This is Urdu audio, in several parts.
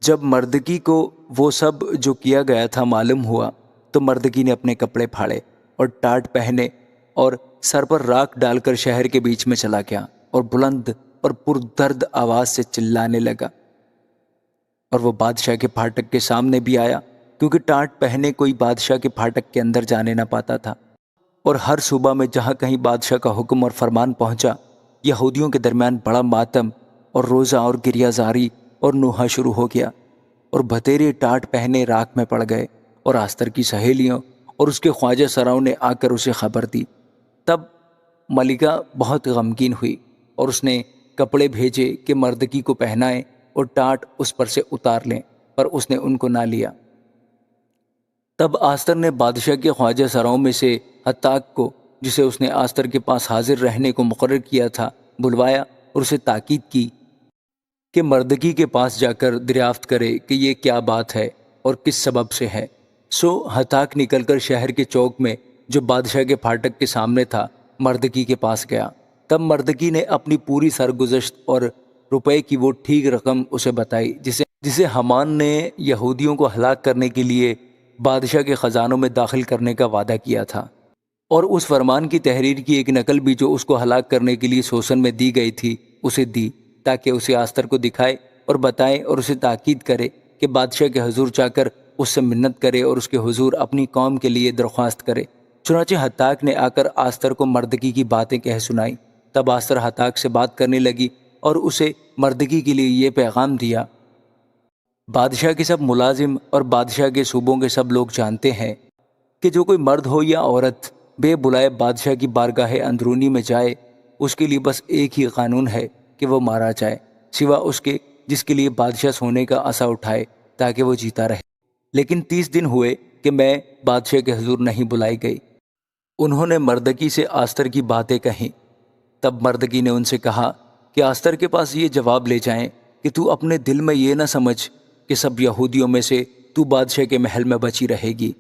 جب مردکی کو وہ سب جو کیا گیا تھا معلوم ہوا تو مردکی نے اپنے کپڑے پھاڑے اور ٹاٹ پہنے اور سر پر راکھ ڈال کر شہر کے بیچ میں چلا گیا اور بلند اور پردرد آواز سے چلانے لگا، اور وہ بادشاہ کے پھاٹک کے سامنے بھی آیا، کیونکہ ٹاٹ پہنے کوئی بادشاہ کے پھاٹک کے اندر جانے نہ پاتا تھا۔ اور ہر صوبہ میں جہاں کہیں بادشاہ کا حکم اور فرمان پہنچا، یہودیوں کے درمیان بڑا ماتم اور روزہ اور گریہ زاری اور نوحہ شروع ہو گیا، اور بھتیرے ٹاٹ پہنے راکھ میں پڑ گئے، اور آستر کی سہیلیوں اور اس کے خواجہ سراؤں نے آ کر اسے خبر دی۔ تب ملکہ بہت غمگین ہوئی اور اس نے کپڑے بھیجے کہ مردکی کو پہنائیں اور ٹاٹ اس پر سے اتار لیں، پر اس نے ان کو نہ لیا۔ تب آستر نے بادشاہ کے خواجہ سراؤں میں سے ہتاک کو، جسے اس نے آستر کے پاس حاضر رہنے کو مقرر کیا تھا، بلوایا اور اسے تاکید کی کہ مردکی کے پاس جا کر دریافت کرے کہ یہ کیا بات ہے اور کس سبب سے ہے۔ سو ہتاک نکل کر شہر کے چوک میں جو بادشاہ کے پھاٹک کے سامنے تھا مردکی کے پاس گیا۔ تب مردکی نے اپنی پوری سرگزشت اور روپے کی وہ ٹھیک رقم اسے بتائی جسے حامان نے یہودیوں کو ہلاک کرنے کے لیے بادشاہ کے خزانوں میں داخل کرنے کا وعدہ کیا تھا، اور اس فرمان کی تحریر کی ایک نقل بھی جو اس کو ہلاک کرنے کے لیے سوسن میں دی گئی تھی اسے دی، تاکہ اسے آستر کو دکھائے اور بتائے اور اسے تاکید کرے کہ بادشاہ کے حضور جا کر اس سے منت کرے اور اس کے حضور اپنی قوم کے لیے درخواست کرے۔ چنانچہ ہتاک نے آ کر آستر کو مردکی کی باتیں کہہ سنائی۔ تب آستر ہتاک سے بات کرنے لگی اور اسے مردکی کے لیے یہ پیغام دیا: بادشاہ کے سب ملازم اور بادشاہ کے صوبوں کے سب لوگ جانتے ہیں کہ جو کوئی مرد ہو یا عورت بے بلائے بادشاہ کی بارگاہ اندرونی میں جائے، اس کے لیے بس ایک ہی قانون ہے کہ وہ مارا جائے، سوا اس کے جس کے لیے بادشاہ سونے کا عصا اٹھائے تاکہ وہ جیتا رہے۔ لیکن 30 دن ہوئے کہ میں بادشاہ کے حضور نہیں بلائی گئی۔ انہوں نے مردکی سے آستر کی باتیں کہیں۔ تب مردکی نے ان سے کہا کہ آستر کے پاس یہ جواب لے جائیں کہ تو اپنے دل میں یہ نہ سمجھ کہ سب یہودیوں میں سے تو بادشاہ کے محل میں بچی رہے گی،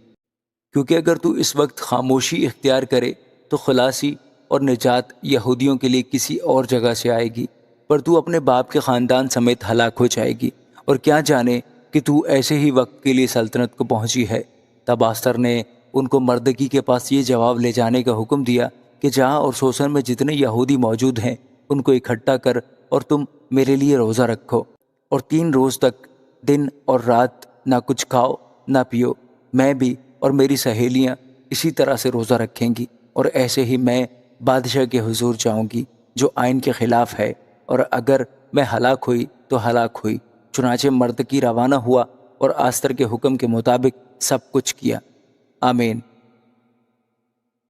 کیونکہ اگر تو اس وقت خاموشی اختیار کرے تو خلاصی اور نجات یہودیوں کے لیے کسی اور جگہ سے آئے گی، پر تو اپنے باپ کے خاندان سمیت ہلاک ہو جائے گی، اور کیا جانے کہ تو ایسے ہی وقت کے لیے سلطنت کو پہنچی ہے۔ تب آستر نے ان کو مردکی کے پاس یہ جواب لے جانے کا حکم دیا کہ جہاں اور سوسن میں جتنے یہودی موجود ہیں ان کو اکٹھا کر اور تم میرے لیے روزہ رکھو، اور 3 روز تک دن اور رات نہ کچھ کھاؤ نہ پیو۔ میں بھی اور میری سہیلیاں اسی طرح سے روزہ رکھیں گی، اور ایسے ہی میں بادشاہ کے حضور جاؤں گی جو آئین کے خلاف ہے، اور اگر میں ہلاک ہوئی تو ہلاک ہوئی۔ چنانچہ مردکی روانہ ہوا اور آستر کے حکم کے مطابق سب کچھ کیا۔ آمین۔